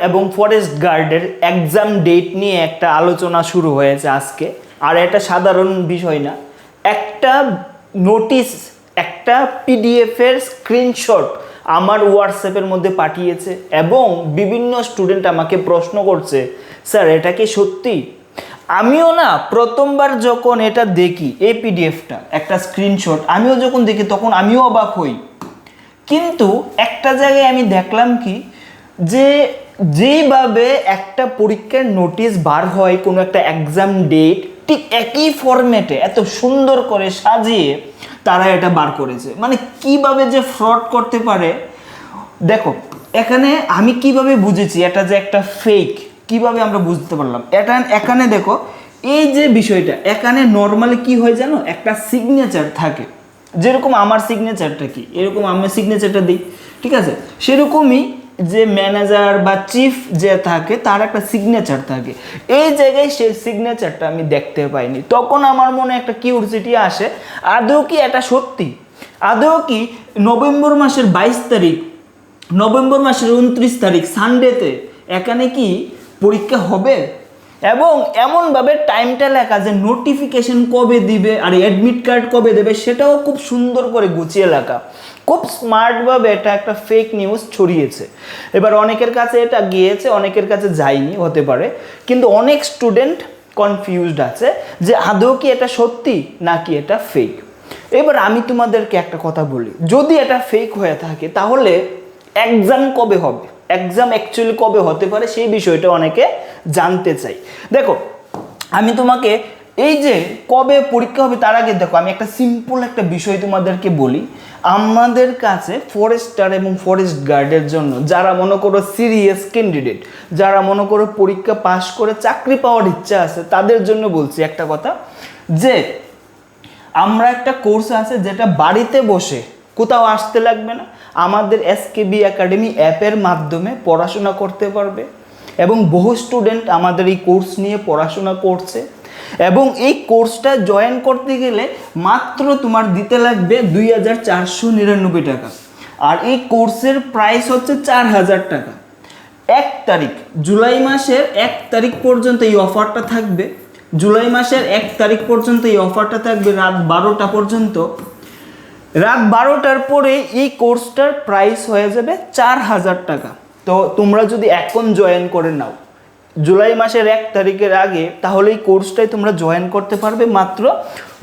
এবং ফরেস্ট গার্ডের exam date নিয়ে একটা আলোচনা শুরু হয়েছে আজকে। আর এটা সাধারণ বিষয় না, একটা নোটিশ, একটা পিডিএফের স্ক্রিনশট আমার হোয়াটসঅ্যাপের মধ্যে পাঠিয়েছে এবং বিভিন্ন স্টুডেন্ট আমাকে প্রশ্ন করছে, স্যার এটা কি সত্যি? আমিও না প্রথমবার যখন এটা দেখি, এই পিডিএফটা একটা স্ক্রিনশট আমিও যখন দেখি তখন আমিও অবাক হই। কিন্তু একটা জায়গায় আমি দেখলাম কি, যে যেইভাবে একটা পরীক্ষার নোটিশ বার হয়, কোনো একটা এক্সাম ডেট, ঠিক একই ফরম্যাটে এত সুন্দর করে সাজিয়ে তারা এটা বার করেছে। মানে কিভাবে যে ফ্রড করতে পারে। দেখো এখানে আমি কিভাবে বুঝেছি এটা যে একটা ফেক, কিভাবে আমরা বুঝতে পারলাম এটা, এখানে দেখো এই যে বিষয়টা, এখানে নর্মালি কি হয় জানো, একটা সিগনেচার থাকে, যেরকম আমার সিগনেচারটা কি এরকম আমি সিগনেচারটা দিই, ঠিক আছে, সেরকমই যে ম্যানেজার বা চিফ যে থাকে তার একটা সিগনেচার থাকে। এই জায়গায় সেই সিগনেচারটা আমি দেখতে পাইনি। তখন আমার মনে একটা কিউরিওসিটি আসে, আদৌ কি এটা সত্যি? আদৌ কি নভেম্বর মাসের 22 তারিখ, নভেম্বর মাসের 29 তারিখ সানডেতে এখানে কি পরীক্ষা হবে? এবং এমনভাবে টাইমটা লেখা যে নোটিফিকেশন কবে দিবে আর অ্যাডমিট কার্ড কবে দেবে সেটাও খুব সুন্দর করে গুছিয়ে লেখা। খুব স্মার্টভাবে এটা একটা ফেক নিউজ ছড়িয়েছে। এবার অনেকের কাছে এটা গিয়েছে, অনেকের কাছে যায়নি, হতে পারে, কিন্তু অনেক স্টুডেন্ট কনফিউজড আছে যে আদৌ কি এটা সত্যি নাকি এটা ফেক। এবার আমি তোমাদেরকে একটা কথা বলি, যদি এটা ফেক হয়ে থাকে তাহলে এক্সাম কবে হবে, এক্সাম অ্যাকচুয়ালি কবে হতে পারে সেই বিষয়টা অনেকে জানতে চাই। দেখো আমি তোমাকে এই যে কবে পরীক্ষা হবে তার আগে দেখো আমি একটা সিম্পল একটা বিষয় তোমাদেরকে বলি। আমাদের কাছে ফরেস্টার এবং ফরেস্ট গার্ডের জন্য যারা মনে করো সিরিয়াস ক্যান্ডিডেট, যারা মনে করো পরীক্ষা পাশ করে চাকরি পাওয়ার ইচ্ছা আছে, তাদের জন্য বলছি একটা কথা, যে আমরা একটা কোর্স আছে যেটা বাড়িতে বসে কোথাও আসতে লাগবে না, আমাদের এসকেবি একাডেমি অ্যাপের মাধ্যমে পড়াশোনা করতে পারবে। এবং বহু স্টুডেন্ট আমাদের এই কোর্স নিয়ে পড়াশোনা করছে। এবং এই কোর্সটা জয়েন করতে গেলে মাত্র তোমার দিতে লাগবে 2499 টাকা। আর এই কোর্সের প্রাইস হচ্ছে 4000 টাকা। 1 তারিখ, জুলাই মাসের 1 তারিখ পর্যন্ত এই অফারটা থাকবে। জুলাই মাসের 1 তারিখ পর্যন্ত এই অফারটা থাকবে রাত 12টা পর্যন্ত। রাত 12টার পরে এই কোর্সটার প্রাইস হয়ে যাবে 4000 টাকা। তো তোমরা যদি এখন জয়েন করে নাও জুলাই মাসের 1 তারিখের আগে, তাহলে এই কোর্সটাই তোমরা জয়েন করতে পারবে মাত্র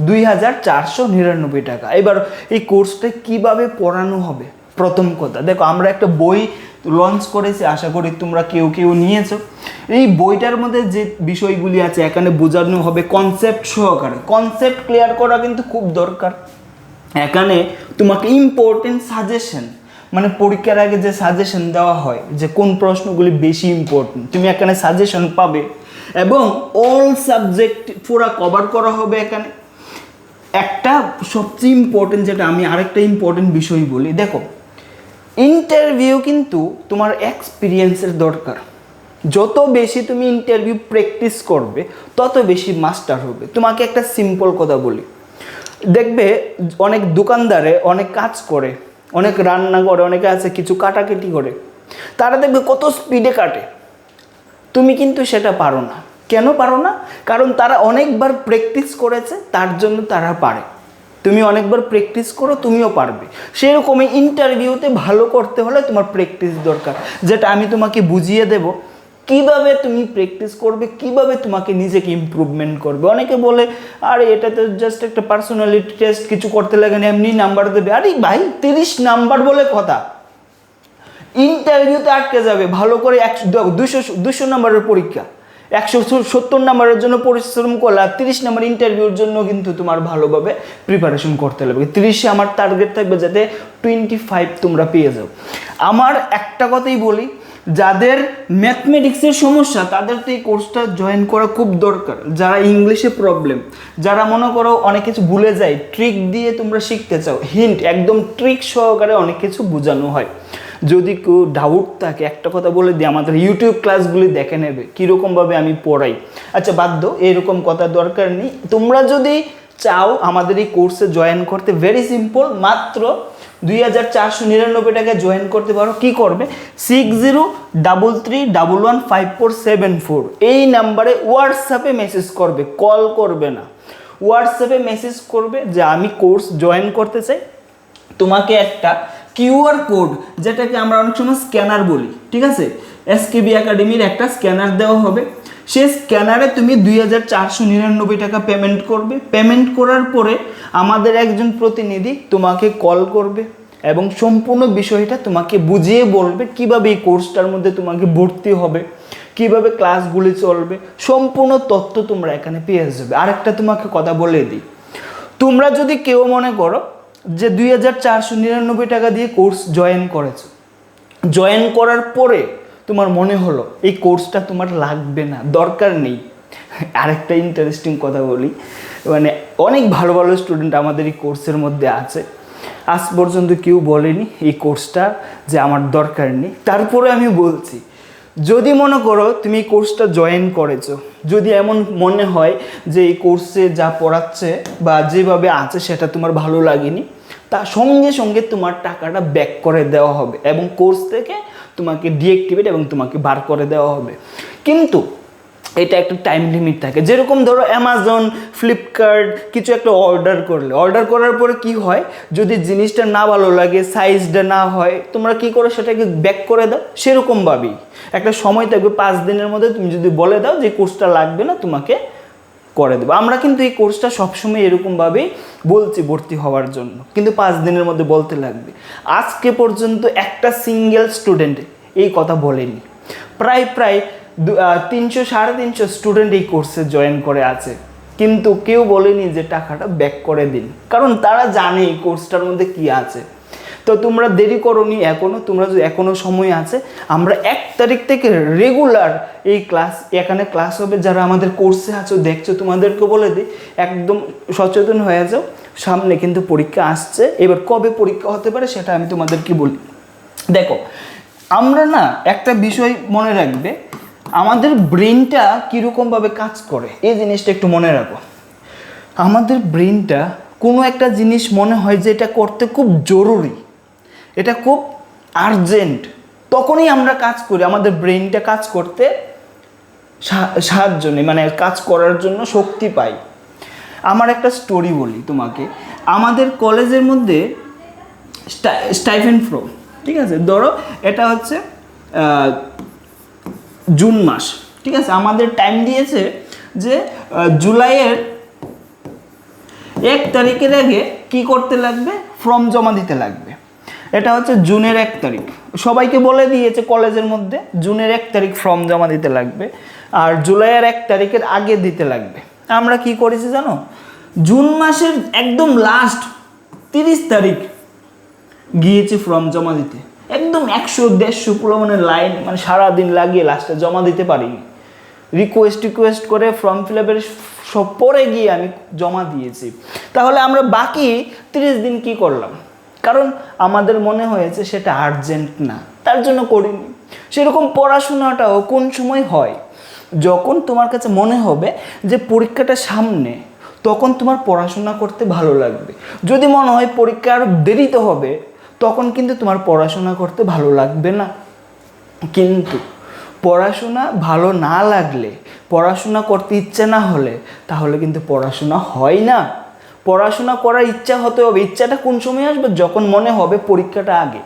2499 টাকা। এবার এই কোর্সটা কিভাবে পড়ানো হবে, প্রথম কথা দেখো আমরা একটা বই লঞ্চ করেছি, আশা করি তোমরা কেউ কেউ নিয়েছো। এই বইটার মধ্যে যে বিষয়গুলি আছে এখানে বোঝানো হবে কনসেপ্ট সহকারে। কনসেপ্ট ক্লিয়ার করা কিন্তু খুব দরকার। এখানে তোমাকে ইম্পর্টেন্ট সাজেশন, মানে পরীক্ষার আগে যে সাজেশন দেওয়া হয় যে কোন প্রশ্নগুলি বেশি ইম্পর্টেন্ট, তুমি এখানে সাজেশন পাবে। এবং অল সাবজেক্ট পুরো কভার করা হবে এখানে। একটা সবচেয়ে ইম্পর্টেন্ট, যেটা আমি আরেকটা ইম্পর্টেন্ট বিষয় বলি, দেখো ইন্টারভিউ কিন্তু তোমার এক্সপিরিয়েন্সের দরকার। যত বেশি তুমি ইন্টারভিউ প্র্যাকটিস করবে তত বেশি মাস্টার হবে। তোমাকে একটা সিম্পল কথা বলি, দেখবে অনেক দোকানদারে অনেক কাজ করে, অনেক রান্না করে, অনেকে আছে কিছু কাটাকাটি করে, তারা দেখবে কত স্পিডে কাটে। তুমি কিন্তু সেটা পারো না। কেন পারো না? কারণ তারা অনেকবার প্র্যাকটিস করেছে, তার জন্য তারা পারে। তুমি অনেকবার প্র্যাকটিস করো, তুমিও পারবে। সেরকমই ইন্টারভিউতে ভালো করতে হলে তোমার প্র্যাকটিস দরকার, যেটা আমি তোমাকে বুঝিয়ে দেব কিভাবে তুমি প্র্যাকটিস করবে, কিভাবে তোমাকে নিজেকে ইমপ্রুভমেন্ট করবে। অনেকে বলে আরে এটা তো জাস্ট একটা পার্সোনালিটি টেস্ট, কিছু করতে লাগে না, এমনি নাম্বার দেবে। আরে ভাই 30 নাম্বার বলে কথা, ইন্টারভিউতে আটকে যাবে। ভালো করে 200 নাম্বারের পরীক্ষা, 170 নাম্বারের জন্য পরিশ্রম করলে আর 30 নাম্বার ইন্টারভিউর জন্য কিন্তু তোমার ভালোভাবে প্রিপারেশন করতে লাগবে। 30-এ আমার টার্গেট থাকবে যাতে 25 তোমরা পেয়ে যাও। আমার একটা কথাই বলি, যাদের ম্যাথমেটিক্সের সমস্যা তাদের তো এই কোর্সটা জয়েন করা খুব দরকার। যারা ইংলিশে প্রবলেম, যারা মনে করো অনেক কিছু ভুলে যায়, ট্রিক দিয়ে তোমরা শিখতে চাও, হিন্ট একদম ট্রিক সহকারে অনেক কিছু বোঝানো হয়। যদি কেউ ডাউট থাকে একটা কথা বলে দিই, আমাদের ইউটিউব ক্লাসগুলি দেখে নেবে কীরকমভাবে আমি পড়াই। আচ্ছা বাদ দাও, এরকম কথা দরকার নেই। তোমরা যদি চাও আমাদের এই কোর্সে জয়েন করতে, ভেরি সিম্পল, মাত্র 2,499 টাকায় জয়েন করতে পারো। কি করবে, 6033115474 এই নাম্বারে হোয়াটসঅ্যাপে মেসেজ করবে, কল করবে না, হোয়াটসঅ্যাপে মেসেজ করবে যে আমি কোর্স জয়েন করতে চাই। তোমাকে একটা কিউআর কোড, যেটাকে আমরা অনেক সময় স্ক্যানার বলি, ঠিক আছে, এসকেবি একাডেমির একটা স্ক্যানার দেওয়া হবে। সেই স্ক্যানারে তুমি 2,499 টাকা পেমেন্ট করবে। পেমেন্ট করার পরে আমাদের একজন প্রতিনিধি তোমাকে কল করবে এবং সম্পূর্ণ বিষয়টা তোমাকে বুঝিয়ে বলবে কিভাবে এই কোর্সটার মধ্যে তোমাকে ভর্তি হবে, কিভাবে ক্লাসগুলি চলবে, সম্পূর্ণ তথ্য তোমরা এখানে পেয়ে যাবে। আরেকটা তোমাকে কথা বলে দিই, তোমরা যদি কেউ মনে করো যে 2,499 টাকা দিয়ে কোর্স জয়েন করেছো, জয়েন করার পরে তোমার মনে হলো এই কোর্সটা তোমার লাগবে না, দরকার নেই। আরেকটা ইন্টারেস্টিং কথা বলি, মানে অনেক ভালো ভালো স্টুডেন্ট আমাদের এই কোর্সের মধ্যে আছে, আজ পর্যন্ত কেউ বলেনি এই কোর্সটা যে আমার দরকার নেই। তারপরে আমি বলছি, যদি মনে করো তুমি এই কোর্সটা জয়েন করেছো, যদি এমন মনে হয় যে এই কোর্সে যা পড়াচ্ছে বা যেভাবে আছে সেটা তোমার ভালো লাগেনি, তা সঙ্গে সঙ্গে তোমার টাকাটা ব্যাক করে দেওয়া হবে এবং কোর্স থেকে তোমাকে ডিঅ্যাক্টিভেট এবং তোমাকে বার করে দেওয়া হবে। কিন্তু এটা একটা টাইম লিমিট থাকে। যেরকম ধরো অ্যামাজন, ফ্লিপকার্ট কিছু একটা অর্ডার করলে, অর্ডার করার পরে কি হয়, যদি জিনিসটা না ভালো লাগে, সাইজটা না হয়, তোমরা কি করো সেটাকে ব্যাক করে দাও। সেরকমভাবেই একটা সময় থাকবে, 5 দিনের মধ্যে তুমি যদি বলে দাও যে কোর্সটা লাগবে না, তোমাকে করে দেবো। আমরা কিন্তু এই কোর্সটা সবসময় এরকমভাবেই বলছি ভর্তি হওয়ার জন্য, কিন্তু 5 দিনের মধ্যে বলতে লাগবে। আজকে পর্যন্ত একটা সিঙ্গেল স্টুডেন্ট এই কথা বলেনি। প্রায় 300-350 স্টুডেন্ট এই কোর্সে জয়েন করে আছে, কিন্তু কেউ বলেনি যে টাকাটা ব্যাক করে দিন, কারণ তারা জানে এই কোর্সটার মধ্যে কি আছে। তো তোমরা দেরি করোনি এখনও, তোমরা যদি এখনও সময় আছে, আমরা 1 তারিখ থেকে রেগুলার এই এখানে ক্লাস হবে। যারা আমাদের কোর্সে আছো, দেখছো, তোমাদেরকে বলে দিই, একদম সচেতন হয়ে যাও, সামনে কিন্তু পরীক্ষা আসছে। এবার কবে পরীক্ষা হতে পারে সেটা আমি তোমাদেরকে বলি। দেখো, আমরা না একটা বিষয় মনে রাখবে, আমাদের ব্রেনটা কীরকমভাবে কাজ করে এই জিনিসটা একটু মনে রাখো। আমাদের ব্রেনটা কোনো একটা জিনিস মনে হয় যে এটা করতে খুব জরুরি, এটা খুব আর্জেন্ট, তখনই আমরা কাজ করি। আমাদের ব্রেনটা কাজ করতে সাহায্য নেই, মানে কাজ করার জন্য শক্তি পাই। আমার একটা স্টোরি বলি তোমাকে। আমাদের কলেজের মধ্যে স্টাইফেন্ড ফ্লো, ঠিক আছে, ধরো এটা হচ্ছে জুন মাস, ঠিক আছে, আমাদের টাইম দিয়েছে যে জুলাইয়ের 1 তারিখের আগে কি করতে লাগবে, ফর্ম জমা দিতে লাগবে। এটা হচ্ছে জুনের 1 তারিখ, সবাইকে বলে দিয়েছে কলেজের মধ্যে জুনের 1 তারিখ ফর্ম জমা দিতে লাগবে, আর জুলাইয়ের 1 তারিখের আগে দিতে লাগবে। আমরা কি করেছি জানো, জুন মাসের একদম লাস্ট 30 তারিখ গিয়েছি ফর্ম জমা দিতে, একদম 100-150 পুরোমানের লাইন, মানে সারাদিন লাগিয়ে লাস্টে জমা দিতে পারিনি। রিকোয়েস্ট করে ফর্ম ফিল আপের সব পরে গিয়ে আমি জমা দিয়েছি। তাহলে আমরা বাকি 30 দিন কি করলাম, কারণ আমাদের মনে হয়েছে সেটা আর্জেন্ট না, তার জন্য করিনি। সেরকম পড়াশোনাটাও কোন সময় হয়, যখন তোমার কাছে মনে হবে যে পরীক্ষাটা সামনে, তখন তোমার পড়াশোনা করতে ভালো লাগবে। যদি মনে হয় পরীক্ষা আরও দেরিতে হবে, তখন কিন্তু তোমার পড়াশোনা করতে ভালো লাগবে না। কিন্তু পড়াশোনা ভালো না লাগলে, পড়াশোনা করতে ইচ্ছা না হলে, তাহলে কিন্তু পড়াশোনা হয় না। পড়াশোনা করার ইচ্ছা হতে হবে। ইচ্ছাটা কোন সময় আসবে, যখন মনে হবে পরীক্ষাটা আগে।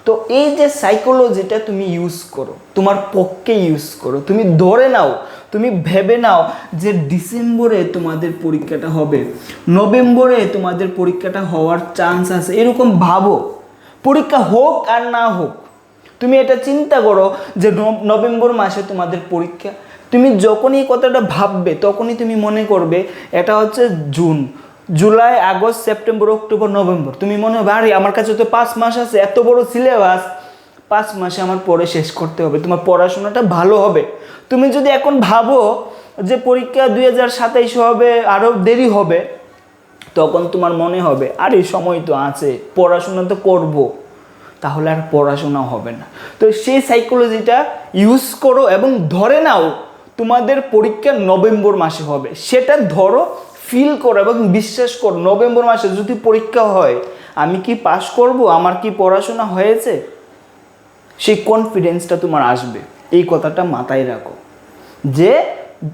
তো এই যে সাইকোলজিটা তুমি ইউজ করো, তোমার পক্ষে ইউজ করো। তুমি ধরে নাও, তুমি ভেবে নাও যে ডিসেম্বরে তোমাদের পরীক্ষাটা হবে, নভেম্বরে তোমাদের পরীক্ষাটা হওয়ার চান্স আছে, এরকম ভাবো। পরীক্ষা হোক আর না হোক, তুমি এটা চিন্তা করো যে নভেম্বর মাসে তোমাদের পরীক্ষা। তুমি যখনই এই কথাটা ভাববে, তখনই তুমি মনে করবে এটা হচ্ছে June, July, August, September, October, November. তুমি মনে হবে আরে আমার কাছে তো 5 মাস আছে, এত বড় সিলেবাস, 5 মাসে আমার পড়ে শেষ করতে হবে, তোমার পড়াশোনাটা ভালো হবে। তুমি যদি এখন ভাবো যে পরীক্ষা 2027 হবে, আরও দেরি হবে, তখন তোমার মনে হবে আরে সময় তো আছে, পড়াশোনা তো করব, তাহলে আর পড়াশোনা হবে না। তো সেই সাইকোলজিটা ইউজ করো এবং ধরে নাও তোমাদের পরীক্ষা নভেম্বর মাসে হবে, সেটা ধরো, ফিল করো এবং বিশ্বাস করো। নভেম্বর মাসে যদি পরীক্ষা হয়, আমি কি পাস করব, আমার কি পড়াশোনা হয়েছে, সেই কনফিডেন্সটা তোমার আসবে। এই কথাটা মাথায় রাখো যে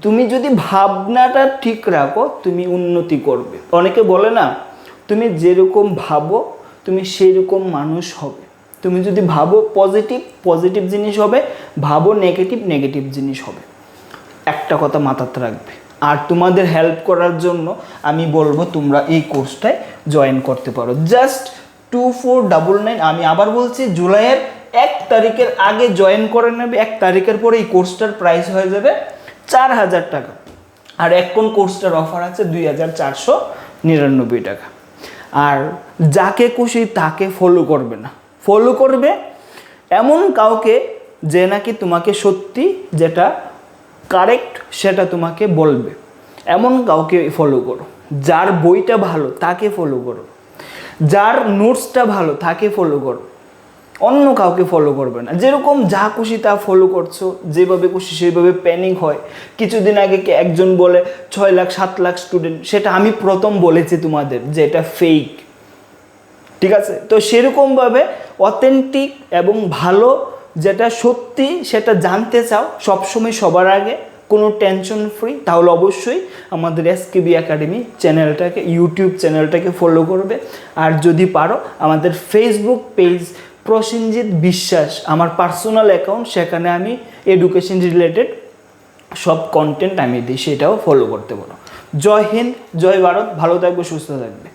তুমি যদি ভাবনাটা ঠিক রাখো তুমি উন্নতি করবে। অনেকে বলে না, তুমি যেরকম ভাবো তুমি সেই রকম মানুষ হবে। তুমি যদি ভাবো পজিটিভ, পজিটিভ জিনিস হবে, ভাবো নেগেটিভ, নেগেটিভ জিনিস হবে। একটা কথা মাথাতে রাখবে। আর তোমাদের হেল্প করার জন্য আমি বলবো তোমরা এই কোর্সটায় জয়েন করতে পারো। জাস্ট 2499। আমি আবার বলছি, জুলাইয়ের 1 তারিখের আগে জয়েন করে নেবে। 1 তারিখের পরে এই কোর্সটার প্রাইস হয়ে যাবে 4000 টাকা। আর এখন কোর্সটার অফার আছে 2499 টাকা। আর যাকে খুশি তাকে ফলো করবে না, ফলো করবে এমন কাউকে যে নাকি তোমাকে সত্যি যেটা কারেক্ট সেটা তোমাকে বলবে, এমন কাউকে ফলো করো। যার বইটা ভালো তাকে ফলো করো, যার নোটসটা ভালো তাকে ফলো করো, অন্য কাউকে ফলো করবে না। যেরকম যা খুশি তা ফলো করছো, যেভাবে খুশি সেইভাবে প্যানিক হয়। কিছুদিন আগে একজন বলে 6 লাখ 7 লাখ স্টুডেন্ট, সেটা আমি প্রথম বলেছি তোমাদের যে এটা ফেক, ঠিক আছে? তো সেরকমভাবে অথেন্টিক এবং ভালো যেটা সত্যি সেটা জানতে চাও সবসময় সবার আগে, কোনো টেনশন ফ্রি, তাহলে অবশ্যই আমাদের এসকেবি একাডেমি চ্যানেলটাকে, ইউটিউব চ্যানেলটাকে ফলো করবে। আর যদি পারো আমাদের ফেসবুক পেজ প্রসেনজিৎ বিশ্বাস, আমার পার্সোনাল অ্যাকাউন্ট, সেখানে আমি এডুকেশন রিলেটেড সব কন্টেন্ট আমি দিই, সেটাও ফলো করতে পারো। জয় হিন্দ, জয় ভারত, ভালো থাকবে, সুস্থ থাকবে।